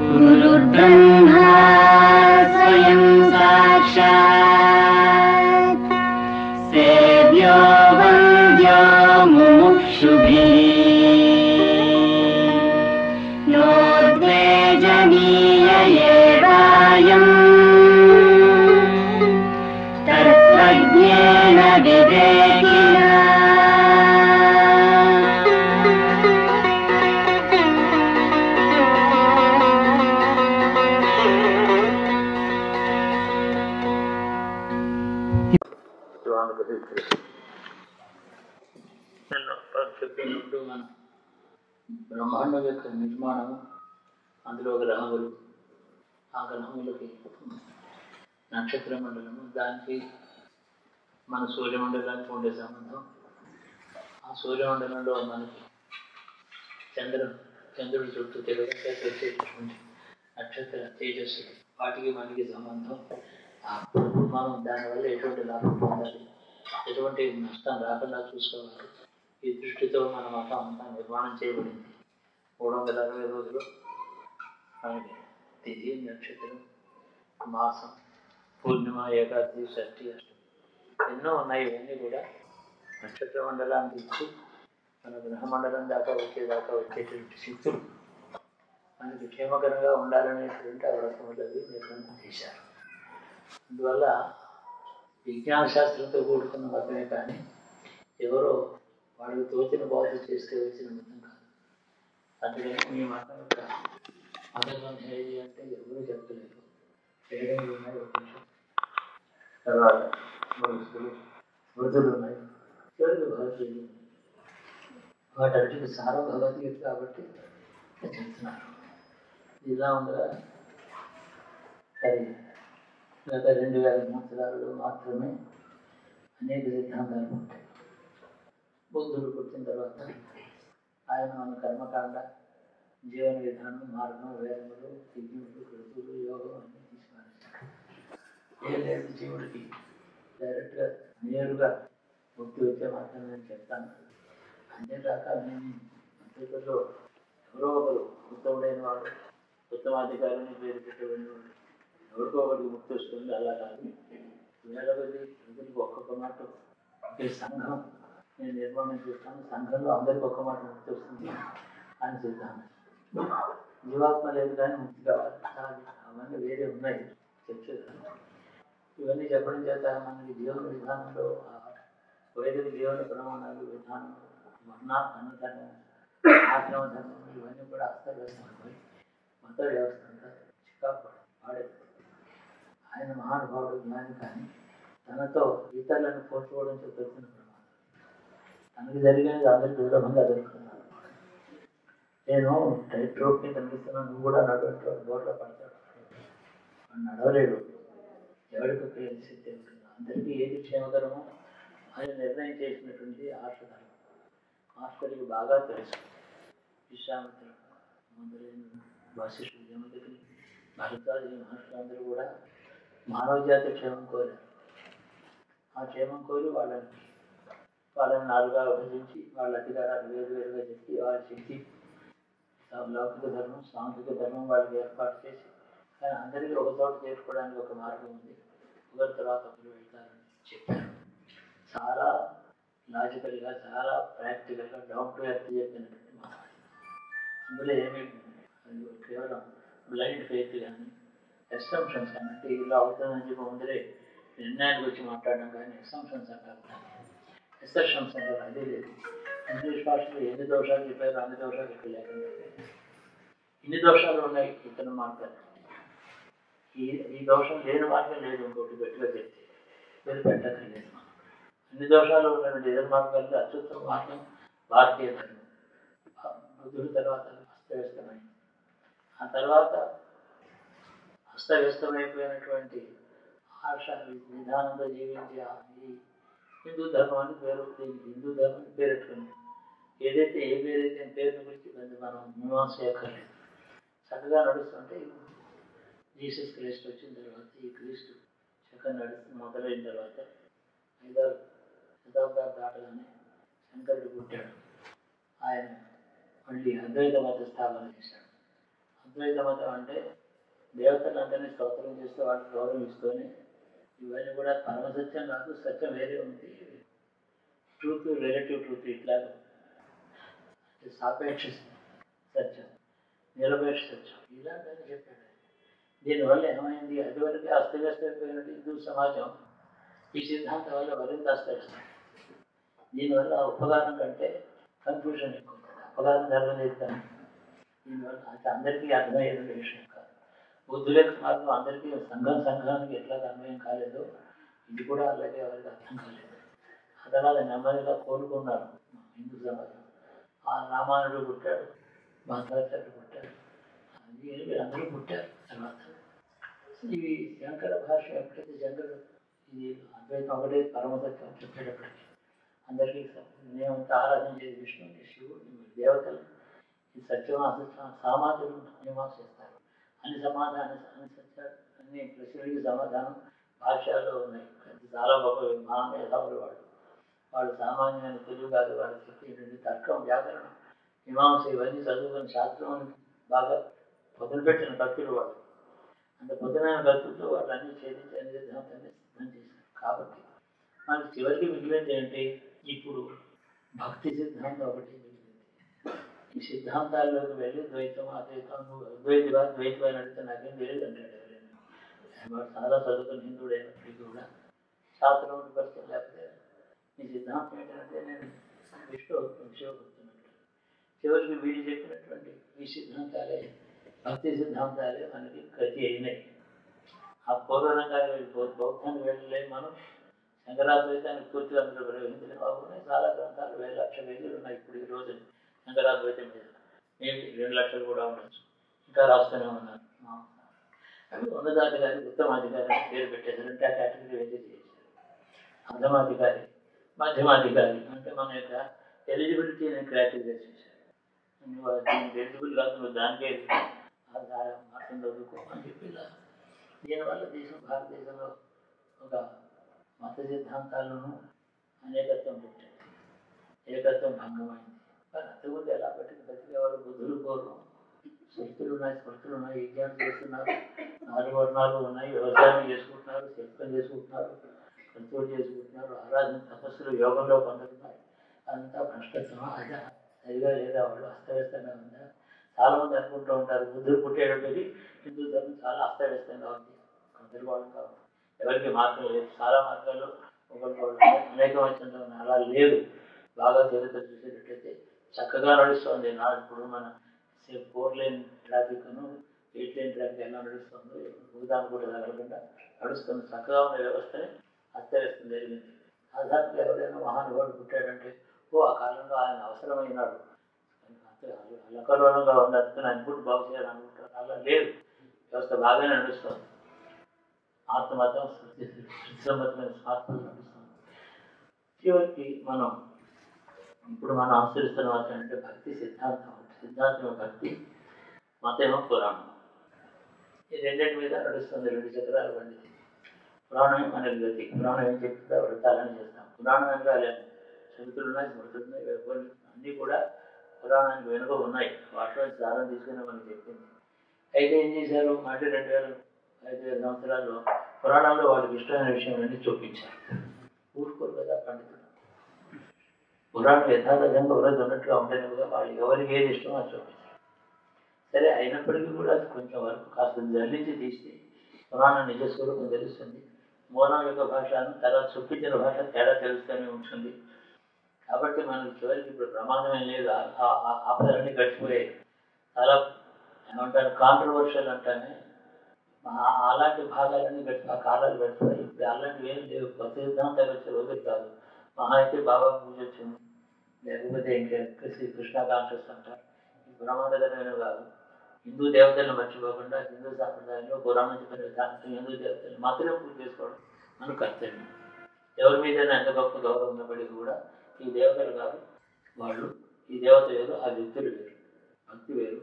गुरुर्ब्रह्मा स्वयं साक्षात् सेव्यो वन्द्यो मुमुक्षुभिः नोद्वेजनीय एवायम् तत्त्वज्ञेन विवेकिना చెప్పినట్టు మన బ్రహ్మాండం యొక్క నిర్మాణం, అందులో గ్రహములు, ఆ గ్రహములకి నక్షత్ర మండలము, దానికి మన సూర్యమండలానికి ఉండే సంబంధం, ఆ సూర్యమండలంలో మనకి చంద్రుడి చుట్టూ వచ్చేటటువంటి నక్షత్ర తేజస్సు, వాటికి మనకి సంబంధం. మనం దానివల్ల ఎటువంటి లాభం పొందాలి, ఎటువంటి నష్టం రాకుండా చూసుకోవాలి. ఈ దృష్టితో మన మతం అంతా నిర్మాణం చేయబడింది. 360 రోజులు మనకి తిథి, నక్షత్రం, మాసం, పూర్ణిమ, ఏకాదశి, షష్ఠి, అష్టమి ఎన్నో ఉన్నాయి. ఇవన్నీ కూడా నక్షత్ర మండలానికి ఇచ్చి మన గ్రహమండలం దాకా వచ్చేటువంటి శక్తులు మనకి క్షేమకరంగా ఉండాలనేటువంటి ఆ వ్రతములవి నిర్మాణం చేశారు. అందువల్ల విజ్ఞాన శాస్త్రంతో కూడుకున్న మతమే కానీ ఎవరో వాళ్ళకి తోచిన బోధ చేస్తే వచ్చిన మతం కాదు. అందుకని మీ మతం యొక్క మతం ఏది అంటే ఎవరూ చెప్పలేరు. ఏడేళ్ళు ఉన్నాయి, ఒక నిమిషం తర్వాత మనుషులు మృతులు ఉన్నాయి, చివరికి భారతీయులు ఉన్నాయి. వాటి సారం భగవద్గీత కాబట్టి చెప్తున్నారు. ఇలా ఉండగా అది గత 2000 సంవత్సరాలు మాత్రమే అనేక సిద్ధాంతాలు ఉంటాయి. బుద్ధుడు పుట్టిన తర్వాత ఆయన మన కర్మకాండ, జీవన విధానం, మార్గం, వేదములు, యజ్ఞులు, కృతులు, యోగం అన్నీ తీసుకురాస్తాడు. ఏం లేదు జీవుడికి డైరెక్ట్గా నేరుగా ముక్తి వచ్చే మాత్రం నేను చెప్తాను. అంతేకాక నేను అంతేకాదు ఎవరో ఒకరు ఉత్తముడైన వాడు, ఉత్తమాధికారిని పేరు పెట్టబడిన వాడు ఎవరికో ఒకరికి ముక్తి వస్తుంది. అలా కాదు, వేల కొద్ది ప్రజలకు ఒక్కొక్క మాట ఒకే సంఘం నేను నిర్మాణం చేస్తాను, సంఘంలో అందరికీ ఒక్క మాట ముక్తి వస్తుంది అని చెప్తాను. జీవాత్మ లేదు కానీ ముక్తి కావాలి, అవన్నీ వేరే ఉన్నాయి చెప్పేదాన్ని. ఇవన్నీ చెప్పడం చేత మనకి జీవన విధానంలో వైదిక జీవన ప్రమాణాలు, విధానం, అన్నధర్మం, ఆశ్రమ ధర్మం ఇవన్నీ కూడా అస్తవ్యస్తమైపోయి మత వ్యవస్థ అంతా చికాకు వాడేది. ఆయన మహానుభావుడు, జ్ఞాని, కానీ తనతో ఇతరులను పోల్చుకోవడం చెప్పేసిన ప్రమాదం. తనకి జరిగినది అందరికీ సులభంగా దొరుకుతున్నాను. నేను టైట్ రోడ్ని కనిపిస్తున్నాను, నువ్వు కూడా నడవట్లేదు, బోర్లో పడతాడు. నడవలేడు, ఎవరికి శక్తి ఉంటుంది. అందరికీ ఏది క్షేమకరమో ఆయన నిర్ణయం చేసినటువంటి ఆర్షధర్మం మాస్టర్కి బాగా తెలుసు. విశ్వామిత్రుడు మొదలైన వశిష్ఠుడు, జమదగ్ని, భరద్వాజి మహర్షులందరూ కూడా మానవ జాతి క్షేమం కోరారు. ఆ క్షేమం కోరి వాళ్ళని నాలుగుగా విభజించి వాళ్ళ అధికారాలు వేరువేరుగా చెప్పి వాళ్ళ శక్తి, లౌకిక ధర్మం, సాంఘిక ధర్మం వాళ్ళకి ఏర్పాటు చేసి కానీ అందరికీ ఒక చోట చేసుకోవడానికి ఒక మార్గం ఉంది, ఒకరి తర్వాత ఒకరు వెళ్తారని చెప్పారు. చాలా లాజికల్గా, చాలా ప్రాక్టికల్గా, డౌన్ టు ఎర్త్ చెప్పినటువంటి మాట. అందులో ఏమీ కేవలం బ్లైండ్ ఫెయిత్ కానీ ఎస్సంప్షన్స్ కానీ, అంటే ఇలా అవుతుందని చెప్పి ముందరే నిర్ణయానికి వచ్చి మాట్లాడడం కానీ ఎస్సంప్షన్స్ అంటారు. ఎస్సర్షన్స్ అంటారు, అదే లేదు. ఇంగ్లీష్ భాషలో ఎన్ని దోషాలు చెప్పారు అన్ని దోషాలు ఇక్కడ లేకుండా ఇన్ని దోషాలు ఉన్నాయి. ఇతర మార్గాలు ఈ దోషం లేని మార్గం లేదు. ఇంకోటి గట్టిగా చెప్తే పేరు పెట్టలేదు. అన్ని దోషాలు ఉన్నటువంటి ఇతర మార్గాల్లో అత్యుత్తమ మార్గం భారతీయ ధర్మం. బుద్ధుడి తర్వాత అస్తవ్యస్తమైంది. ఆ తర్వాత అస్తవ్యస్తమైపోయినటువంటి ఆశ విధానంలో జీవించే ఈ హిందూ ధర్మం అని పేరు, హిందూ ధర్మం పేరెట్టుకుంది. ఏదైతే ఏ పేరుని గురించి మనం మీమాంస చేయక్కర్లేదు, చక్కగా నడుస్తుంటే జీసస్ క్రీస్తు వచ్చిన తర్వాత ఈ క్రీస్తు చక్కగా నడుస్తూ మొదలైన తర్వాత 5వ శతాబ్దాలు దాటగానే శంకరుడు పుట్టాడు. ఆయన మళ్ళీ అద్వైత మత స్థాపన చేశాడు. అద్వైత మతం అంటే దేవతలందరినీ స్తోత్రం చేస్తూ వాళ్ళకి గౌరవిస్తూనే ఇవన్నీ కూడా పరమసత్యం కాదు, సత్యం వేరే ఉంది, ట్రూత్ రిలేటివ్ ట్రూత్ ఇట్లా సాపేక్ష సత్యం, నిరపేక్ష సత్యం ఇలాంటివన్నీ చెప్పాడు. దీనివల్ల ఏమైంది, అదివరకు అస్తవ్యస్తమైపోయిన హిందూ సమాజం ఈ సిద్ధాంతం వల్ల మరింత అస్తవ్యస్తం. దీనివల్ల ఉపకారం కంటే కన్ఫ్యూజన్ ఎక్కువ, ఉపకారం జరగలేదు. కానీ దీనివల్ల అది అందరికీ అర్థమయ్యే విషయం కాదు. బుద్ధుల మార్గం అందరికీ సంఘానికి ఎట్లా అన్వయం కాలేదో ఇది కూడా అలాగే ఎవరికి అర్థం కాలేదు. ఆ తర్వాత నెమ్మదిగా కోలుకున్నారు హిందూ సమాజం. ఆ రామానుడు పుట్టాడు, మాధవాచార్యుడు పుట్టాడు, అందరూ పుట్టారు. తర్వాత ఇవి శంకర భాష ఎప్పుడైతే శంకరుడు ఇది అద్వైతం ఒకటే పరమసత్యం చెప్పేటప్పటికి అందరికీ మేమంతా ఆరాధించేది విష్ణువుని, శివుడిని, దేవతలు, ఈ సత్యం అసత్యం సామాజికులు నియమాలు చేస్తారు. అన్ని సమాధానం అన్ని సత్యాలు అన్ని ప్రశ్నలకి సమాధానం భాష్యాల్లో ఉన్నాయి. చాలా గొప్ప మహామేధావులు వాళ్ళు సామాన్యమైన తెలుగు కాదు. వాళ్ళు చెప్పేటువంటి తర్కం, వ్యాకరణం, మీమాంస ఇవన్నీ చదువుకుని శాస్త్రం బాగా పొందపెట్టిన భక్తులు వాళ్ళు. అంత పొద్దునైన భక్తులతో వాళ్ళు అన్ని ఛేదించి అన్ని సిద్ధాంతాన్ని సిద్ధం చేశారు. కాబట్టి మనకి చివరికి మిగిలింది ఏంటి, ఇప్పుడు భక్తి సిద్ధాంతం ఒకటి మిగిలింది. ఈ సిద్ధాంతాల్లోకి వెళ్ళి ద్వైతం అద్వైతం, నువ్వు అద్వైతివా ద్వైతివా అని అడిగితే నాకేం తెలియదు అంటాడు ఎవరైనా. వాడు చాలా చదువుకుని హిందువుడైనప్పటికీ కూడా శాస్త్రం పరిస్థితి లేకపోతే ఈ సిద్ధాంతం ఏంటంటే నేను విషయపడుతున్నట్టు. చివరికి వీళ్ళు చెప్పినటువంటి ఈ సిద్ధాంతాలే భక్తి సిద్ధాంతాలే మనకి గతి అయినాయి. ఆ పూర్వరంగాన్ని వెళ్ళిపోదు, బౌద్ధానికి వెళ్ళలేము మనం, శంకరాద్వైతానికి పూర్తిగా అందులో ప్రవేశించలేము. అవునాయి చాలా గ్రంథాలు 1,00,000 పేజీలు ఉన్నాయి ఇప్పుడు ఈ రోజు శంకరాద్వైతం మీద. మేబీ 2,00,000 కూడా ఉండొచ్చు, ఇంకా రాస్తూనే ఉన్నారు. అవి ఉన్నతాధికారి, ఉత్తమాధికారి అని పేరు పెట్టేశారంటే ఆ కేటగిరీ అయితే చేశారు. అధమాధికారి, మధ్యమాధికారి అంటే మన యొక్క ఎలిజిబిలిటీని క్రైటీరియా చేశారు. నువ్వు దీనికి ఎలిజిబుల్ కాదు, నువ్వు దానికే అర్థం చదువుకో అని చెప్పి. దీనివల్ల భారతదేశంలో ఒక మత సిద్ధాంతాలను అనేకత్వం పెట్టారు, ఏకత్వం భంగమైంది. కానీ అంతకుముందు ఎలా బతికేవారు బుద్ధులు పూర్వం శక్తులు ఉన్నాయి, స్మృతులు ఉన్నాయి, యజ్ఞాలు చేస్తున్నారు, 4 వర్ణాలు ఉన్నాయి, వ్యవసాయం చేసుకుంటున్నారు, శిల్పం చేసుకుంటున్నారు, కంట్రోల్ చేసుకుంటున్నారు, ఆరాధన తపస్సులు యోగంలో పొందుతున్నారు. అంతా భ్రష్టత్వం అదా సరిగా లేదా, వాళ్ళు అస్తవ్యస్తంగా ఉందా. చాలామంది అనుకుంటూ ఉంటారు బుద్ధుడు పుట్టేటప్పటికి హిందూ ధర్మం చాలా అస్తవ్యస్తంగా ఉంది, గందరగోళంగా ఉంది, ఎవరికి మార్గం లేదు. చాలా మార్గాల్లో ఒకరికొకరు అనేక వచ్చిన అలా లేదు. బాగా చరిత్ర చూసేటట్లయితే చక్కగా నడుస్తుంది. ఇప్పుడు మన 4 లేన్ ట్రాఫిక్ను 8 లేన్ ట్రాఫిక్ ఎలా నడుస్తుందో భూదాన్ని కూడా తగలకుండా నడుస్తుంది. చక్కగా ఉన్న వ్యవస్థని అస్తవ్యస్తం జరిగింది. సాధారణంగా ఎవరైనా మహానుభావుడు పుట్టాడంటే ఆ కాలంలో ఆయన అవసరమైనాడు, అలకలోనంగా ఉంది, అందుకని ఆయన పుట్టి బాగు చేయాలనుకుంటారు. అలా లేదు, వ్యవస్థ బాగానే నడుస్తుంది. ఆత్మమతం సమ్మతమైన స్వార్థం నడుస్తుంది. చివరికి ఇప్పుడు మనం అనుసరిస్తున్న మాత్రం అంటే భక్తి సిద్ధాంతం. సిద్ధాంతం భక్తి, మతేమో పురాణం. ఈ రెండింటి మీద నడుస్తుంది, 2 చక్రాలు బండిది. పురాణం మనకి గతి. పురాణం ఏం చెప్తుందో వ్రతాలని చేస్తాం. పురాణం వెనుక శక్తులు ఉన్నాయి, స్మృతులు ఉన్నాయి, అన్నీ కూడా పురాణానికి వెనుక ఉన్నాయి. వాటిలో సారం తీసుకుని మనకి చెప్పింది. అయితే ఏం చేశారు, మళ్ళీ 2,500 సంవత్సరాల్లో పురాణాల్లో వాళ్ళకి ఇష్టమైన విషయం అన్నీ చూపించారు. ఊరుకోరు కదా పండితులు. పురాణం యథాతథంగా ఉన్నది ఉన్నట్టుగా ఉంటేనే కూడా వాళ్ళు ఎవరికి ఏది ఇష్టమో అది చూపించారు. సరే, అయినప్పటికీ కూడా కొంచెం వరకు కాస్త జల్లించి తీస్తే పురాణం నిజస్వరూపం తెలుస్తుంది. మూలం యొక్క భాషను తర్వాత చూపించిన భాష తేడా తెలుస్తూనే ఉంటుంది. కాబట్టి మనకి చివరికి ఇప్పుడు ప్రమాదమే లేదు. ఆపదలన్నీ గడిచిపోయాయి. చాలా ఏమంటారు కాంట్రవర్షియల్ అంటానే అలాంటి భాగాలన్నీ ఆ కాలాలు గడిచిపోయాయి. ఇప్పుడు అలాంటివి ఏం లేవు. కొత్త సిద్ధాంతాలు వచ్చే రోజులు కాదు. మహా అయితే బాబా పూజ వచ్చింది, లేకపోతే ఇంకా శ్రీకృష్ణ కాన్షియస్ అంటారు. ఈ ప్రమాదకరమైన కాదు. హిందూ దేవతలను మర్చిపోకుండా హిందూ సాంప్రదాయంలో పురాణం చెప్పిన విధానంతో హిందూ దేవతలను మాత్రమే పూజ చేసుకోవడం మన కర్తవ్యం. ఎవరి మీదైనా ఎంత గొప్ప గౌరవం ఉన్నప్పటికీ కూడా ఈ దేవతలు కాదు వాళ్ళు, ఈ దేవత వేరు, ఆ వ్యక్తులు వేరు, భక్తి వేరు.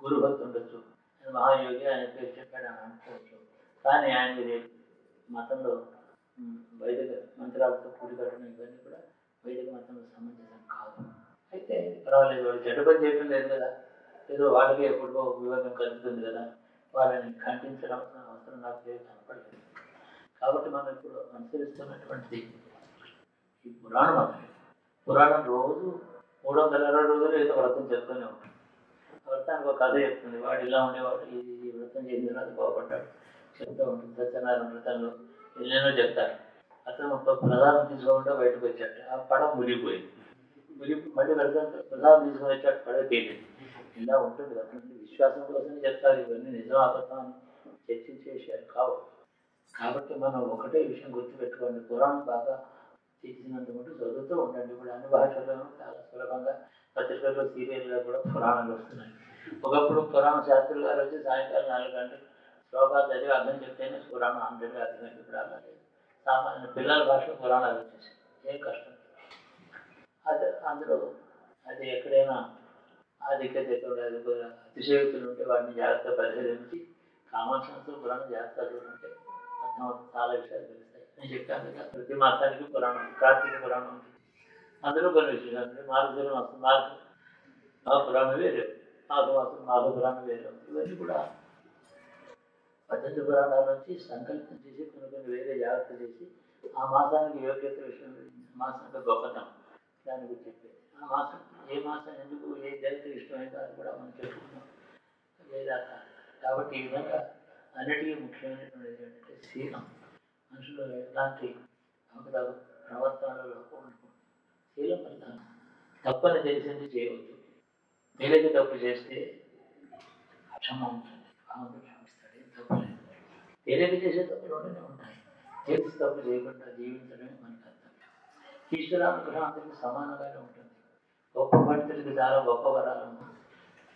గురు భక్తి ఉండొచ్చు, ఆయన మహాయోగి, ఆయన పేరు చెప్పాడు అని అనుకోవచ్చు. కానీ ఆయన మతంలో వైదిక మంత్రాలతో కూడి కట్టడం ఇవన్నీ కూడా వైదిక మతంలో సమంజసం కాదు. అయితే పర్వాలేదు, వాళ్ళు చెడ్డ పని చేయడం లేదు కదా, ఏదో వాళ్ళకి ఎప్పుడో వివేకం కలుగుతుంది కదా, వాళ్ళని ఖండించడం అవసరం నాకు లేదు, కనపడలేదు. కాబట్టి మనం ఇప్పుడు అనుసరిస్తున్నటువంటిది ఈ పురాణ మతం. పురాణం రోజు 360 రోజులు ఏదో వ్రతం చెప్తూనే ఉంటుంది. వ్రతానికి ఒక కథ చెప్తుంది, వాడు ఇలా ఉండేవాడు, ఈ వ్రతం చేసిన తర్వాత బాగుపడ్డాడు చెప్తూ ఉంటుంది. సత్యనారాయణ వ్రతంలో ఎన్నెన్నో చెప్తారు. అతను ప్రసాదం తీసుకోకుండా బయటకు వచ్చాడు, ఆ పడవ మునిగిపోయింది. మళ్ళీ వ్రతం ప్రసాదం తీసుకొని వచ్చాడు, పడవ తేలింది. ఇలా ఉంటుంది. అటువంటి విశ్వాసం కోసమే చెప్తారు. ఇవన్నీ నిజం అబద్ధం అని చర్చించే విషయాలు కావు. కాబట్టి మనం ఒకటే విషయం గుర్తుపెట్టుకోండి, పురాణం బాగా తీసినంత మటు చదువుతూ ఉండండి. ఇప్పుడు అన్ని భాషల్లోనూ చాలా సులభంగా పత్రికల్లో సీరియల్గా కూడా పురాణాలు వస్తున్నాయి. ఒకప్పుడు పురాణ శాస్త్రులు గారు వచ్చి సాయంకాలం 4 గంటలు శ్లోకాలు చదివి అర్థం చెప్తేనే పురాణం 100గా అర్థమైంది. ఇప్పుడు అలా లేదు. సామాన్య పిల్లల భాషలో పురాణాలు వచ్చేసాయి, ఏం కష్టం. అది అందులో అది ఎక్కడైనా ఆధిక్యత ఎక్కడ అతిశయోక్తులు ఉంటే వాటిని జాగ్రత్తగా పరిశీలించి కామన్ సెన్స్తో పురాణం జాగ్రత్తగా ఉంటే అర్థమవుతుంది, చాలా విషయాలు తెలుస్తాయి. నేను చెప్పాను కదా, ప్రతి మాసానికి పురాణం, కార్తీక పురాణం ఉంది, అందులో కొన్ని విషయాలు ఉంటాయి. మార్గశిర మాసం మాఘ పురాణం వేరే, మాఘ పురాణం వేరే. ఇవన్నీ కూడా 18 పురాణాల నుంచి సంకల్పం చేసి కొన్ని వేరే జాగ్రత్త చేసి ఆ మాసానికి యోగ్యత విషయం, మాసం యొక్క గొప్పతనం దాని గురించి చెప్పేది. ఆ మాసం ఏ మాసం ఎందుకు ఏ దేవత ఇష్టమైందో అది కూడా మనం చెప్పుకున్నాం లేదా. కాబట్టి ఈ విధంగా అన్నిటికీ ముఖ్యమైనటువంటిది ఏంటంటే శీలం. మనుషులు ఎలాంటి అవకదాలు ప్రవర్తనలో ఉండకూడదు. శీలం ప్రధానం. తప్పని తెలిసింది చేయవద్దు. తెలియక తప్పు చేస్తే క్షమ ఉంటుంది, భావంతో క్షమిస్తాడు, ఏం తప్పలేదు. తెలియక చేసే తప్పులు ఉంటాయి. తెలిసి తప్పు చేయకుండా జీవించడమే మనకు అర్థం. ఈశ్వరానుగ్రహం అందరికీ సమానంగానే ఉంటుంది. గొప్ప పండితుడికి చాలా గొప్ప వరాలు ఉన్నాయి,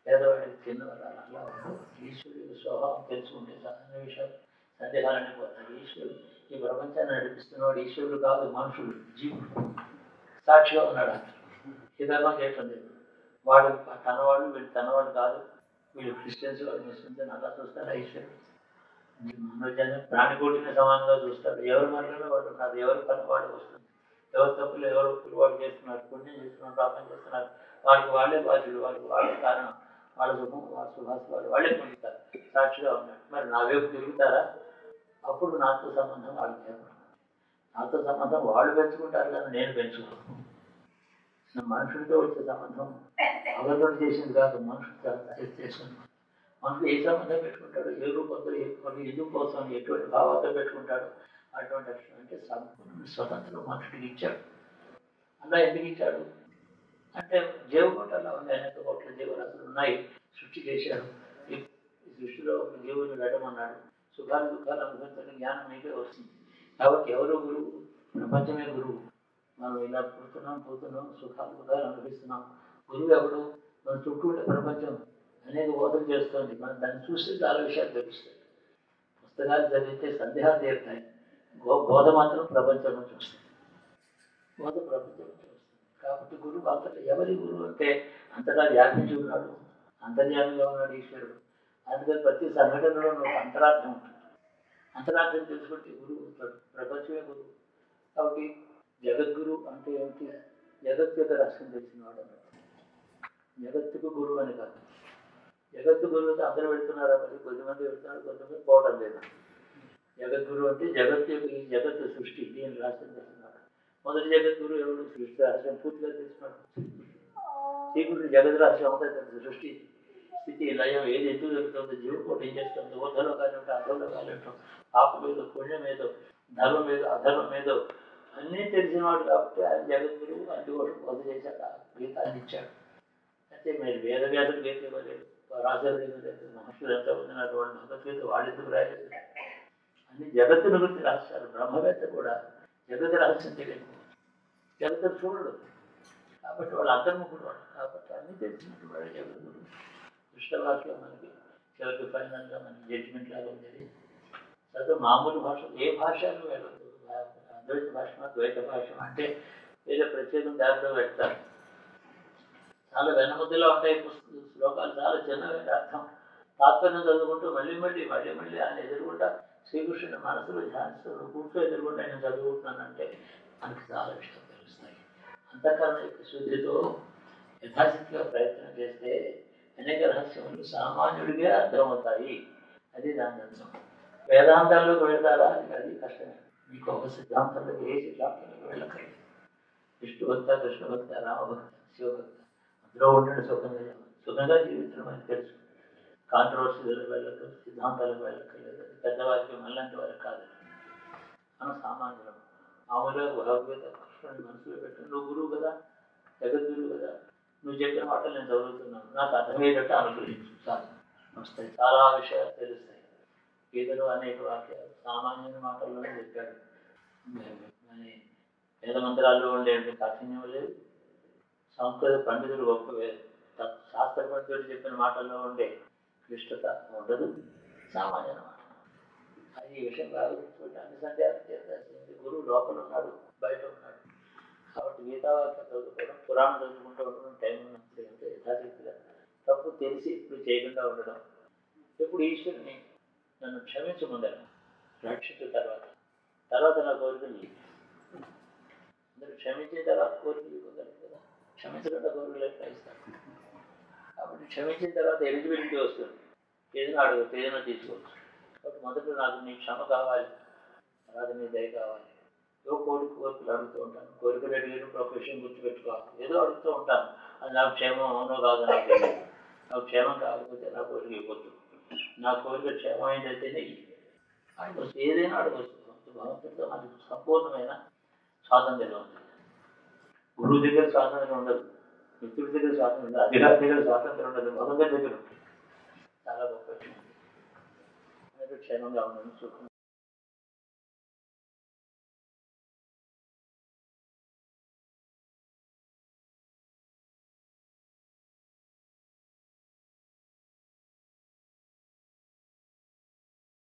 పేదవాడికి చిన్న వరాలు అలా ఉంటుంది. ఈశ్వరుడి స్వభావం తెలుసుకుంటే సాధారణ విషయాలు సందేహాలన్నీ పోతాయి. ఈశ్వరుడు ఈ ప్రపంచాన్ని నడిపిస్తున్నవాడు ఈశ్వరుడు కాదు, మనుషులు, జీవుడు సాక్షిగా ఉన్నాడు. ఈ ధర్మం చేయటం లేదు. వాడు తనవాడు, వీళ్ళు తనవాడు కాదు, వీళ్ళు క్రిస్టియన్స్, వాడు ముస్లిమ్స్ అని అలా చూస్తాడు. ఈశ్వరుడు మానవజాన్ని ప్రాణికోటిని సమానంగా చూస్తాడు. ఎవరి మనలోనే వాడు ఉన్నారు, ఎవరి పని వాడు వస్తుంది, ఎవరి తప్పులు ఎవరు వాడు చేస్తున్నారు, పుణ్యం చేస్తున్నారు, పాపం చేస్తున్నారు, వాళ్ళకి వాళ్ళే బాధ్యులు, వాళ్ళకి వాళ్ళే కారణం, వాళ్ళ సుఖం వాళ్ళ శుభాసు వాళ్ళే పొందుతారు. సాక్షిగా ఉన్నాడు. మరి నా వైపు తిరుగుతారా? అప్పుడు నాతో సంబంధం వాళ్ళకి ఏర్పడుతుంది. నాతో సంబంధం వాళ్ళు పెంచుకుంటారు కానీ నేను పెంచుకోను. మనుషులతో వచ్చే సంబంధం భగవంతుడు చేసింది కాదు, మనుషులతో చేసుకున్నాను. మనుషులు ఏ సంబంధం పెట్టుకుంటాడు, ఏ రూపంతో, ఎందుకు కోసం, ఎటువంటి భావాలతో పెట్టుకుంటాడు, అటువంటి అంటే సంపూర్ణ స్వతంత్రం మనుషుడికి ఇచ్చాడు. అలా ఎందుకు ఇచ్చాడు అంటే జీవకోటల్లో ఉంది, అనేక కోట్ల జీవరాశులు ఉన్నాయి, సృష్టి చేశాడు. ఈ సృష్టిలో జీవుని వెళ్ళమన్నాడు. సుఖాలు దుఃఖాలు అనుభవించడం జ్ఞానం మీకే వస్తుంది. కాబట్టి ఎవరు గురువు? ప్రపంచమే గురువు. మనం ఇలా పుడుతున్నాం, పోతున్నాం, సుఖాలు దుఃఖాలు అనుభవిస్తున్నాం. గురువు ఎవడు? మన చుట్టూ ఉండే ప్రపంచం అనేక బోధలు చేస్తుంది. మనం దాన్ని చూస్తే చాలా విషయాలు తెలుస్తాయి. పుస్తకాలు చదివితే సందేహాలు తీరుతాయి. బోధ మాత్రం ప్రపంచం నుంచి వస్తుంది. బోధ ప్రపంచం నుంచి వస్తుంది. కాబట్టి గురువు అంతటా ఎవరి గురువు అంటే అంతటా వ్యాపించి ఉన్నాడు, అంతర్యామిగా ఉన్నాడు ఈశ్వరుడు. అందుకని ప్రతి సంఘటనలో ఒక అంతరార్థం ఉంటుంది. అంతరార్థం తెలుసుకుంటే గురువు అవుతాడు. ప్రపంచమే గురువు. కాబట్టి జగద్గురు అంటే ఏమిటి? జగత్తు యొక్క రహస్యం తెలిసిన వాడు అన్నట్టు. జగత్తుకు గురువు అని కాదు. జగత్తు గురువుతో అందరూ వెళ్తున్నారా? మరి కొద్దిమంది వెళ్తున్నారు, కొంతమంది పోవటం లేదు. జగద్గురు అంటే జగత్తు యొక్క ఈ జగత్తు సృష్టి, దీని రహస్యం తెలిసినాడు. మొదటి జగద్గురు ఎవరు? సృష్టి రహస్యం పూర్తిగా తెలిసినాడు శ్రీకృష్ణుడు. జగత్ రహస్యం అంతా తెలుసు. సృష్టి స్థితి లయం ఏది ఎత్తు జరుగుతుందో, జీవకోటి ఏం చేస్తుంది, ఊర్ధలోకాలు ఏమిటో, అధోలోకాలు ఏమిటో, పాపం ఏదో, పుణ్యం ఏదో, ధర్మం ఏదో, అధర్మం ఏదో అన్నీ తెలిసినవాడు. కాబట్టి ఆయన జగద్గురువు. అందుకోసం బోధ చేశాడు, గీతాన్ని ఇచ్చాడు. అయితే మీరు వేదవ్యాసుడు గీత ఇవ్వలేదు, రాజాడు ఇవ్వలేదు, మహర్షులు ఎంత ఉన్నారు, వాళ్ళు భగవద్గీత వాళ్ళు ఎందుకు రాయలేదు? అన్ని జగత్తుని గురించి రాశారు. బ్రహ్మవేత్త కూడా జగత్ రహస్యం తెలియదు, జగత్తును చూడడు. కాబట్టి వాళ్ళు అంతర్ముఖుడు వాడు. కాబట్టి అన్నీ తెలిసినట్టు వాడు జగద్గురు. కృష్ణభాషలో మనకి చివరికి ఫైనల్గా మనకి జడ్జిమెంట్ లాగా ఉండేది. చదువు మామూలు భాషలు ఏ భాషలు వెళ్ళదు. అద్వైత భాష, ద్వైత భాష అంటే వేరే ప్రత్యేకం దారిలో పెడతారు. చాలా వెనముద్దలో ఉంటాయి శ్లోకాలు, చాలా చిన్నవి అర్థం. తాత్పర్యం చదువుకుంటూ మళ్ళీ ఆయన ఎదురుగుండా శ్రీకృష్ణుడి మనసులో ధ్యానిస్తూ కూర్చో ఎదురుకుండా నేను చదువుకుంటున్నానంటే మనకి చాలా విషయం తెలుస్తాయి. అంతఃకరణ యొక్క శుద్ధితో యథాశక్తిగా ప్రయత్నం చేస్తే అనేక రహస్యములు సామాన్యుడిగా అర్థమవుతాయి. అది దాని అర్థం. వేదాంతాల్లోకి వెళ్తారా? అది కష్టమే. మీకు ఒక సిద్ధాంతంలోకి ఏ సిద్ధాంతంలోకి వెళ్ళక్కర్లేదు. విష్ణుభక్త, కృష్ణభక్త, రామభక్త, శివభక్త అందులో ఉండడం సుఖంగా జీవించడం అని తెలుసు. కాంట్రవర్సీలకు వెళ్ళక్కర్లేదు, సిద్ధాంతాలకు వెళ్ళక్కర్లేదు. అది పెద్దవారికి మళ్ళంటి వారికి కాదు. మనం సామాన్యులం. మామూలుగా భగవద్గీత కృష్ణుని మనసులో పెట్టి నువ్వు గురువు కదా, జగద్గురువు కదా, నువ్వు చెప్పిన మాటలు నేను చదువుతున్నాను, నాకు అర్థమయ్యేటట్టు అనుగ్రహించు చాలు. వస్తాయి, చాలా విషయాలు తెలుస్తాయి. గీతలో అనేక వాక్యాలు సామాన్య మాటల్లోనే చెప్పాడు. అని వేద మంత్రాల్లో ఉండే కాఠిన్యం లేదు. సంస్కృత పండితుడు గొప్ప శాస్త్ర పండితుడు చెప్పిన మాటల్లో ఉండే క్లిష్టత ఉండదు. సామాన్య మాట. అది ఈ విషయం కాదు. అన్ని సందేహాలు చేస్తాల్సింది. గురువు లోపల ఉన్నాడు, బయట ఉన్నాడు. కాబట్టి గీతావాక్యం చదువుకోవడం, పురాణం చదువుకుంటూ ఉండడం, టైం ఉన్నప్పుడు అంటే యథాశక్తిగా తప్పు తెలిసి ఇప్పుడు చేయకుండా ఉండడం. ఇప్పుడు ఈశ్వరుని నన్ను క్షమించు ముందర, రక్షించిన తర్వాత నా కోరికలు అందరూ క్షమించిన తర్వాత కోరికలు ఇవ్వగలరు కదా. క్షమించకుండా కోరికలు ఎట్లా ఇస్తారు? కాబట్టి క్షమించిన తర్వాత ఎలిజిబిలిటీ వస్తుంది. ఏదైనా అడగచ్చు, ఏదైనా తీసుకోవచ్చు. కాబట్టి మొదట నాకు నీ క్షమ కావాలి, తర్వాత నీ దయ కావాలి. ఏదో కోరికలు అడుగుతూ ఉంటాను. కోరికలు అడిగినప్పుడు ఒక విషయం గుర్తుపెట్టుకోవాలి. ఏదో అడుగుతూ ఉంటాను, అది నాకు క్షేమం అవునో కాదో నాకు తెలియదు. నాకు క్షేమం కాకపోతే నా కోరిక ఇవ్వద్దు. నా కోరిక క్షేమమైందైతేనే అడగచ్చు, ఏదైనా అడగచ్చు. భగవంతుడితో మనకి సంపూర్ణమైన స్వాతంత్ర్యం ఉంది. గురువు దగ్గర స్వాతంత్రం ఉండదు, మిత్రుడి దగ్గర స్వాతంత్రం ఉండదు, అధికారి దగ్గర స్వాతంత్రం ఉండదు, భగవంతుడి దగ్గర ఉంటుంది. చాలా గొప్ప విషయం. క్షేమంగా ఉండడం, సుఖంగా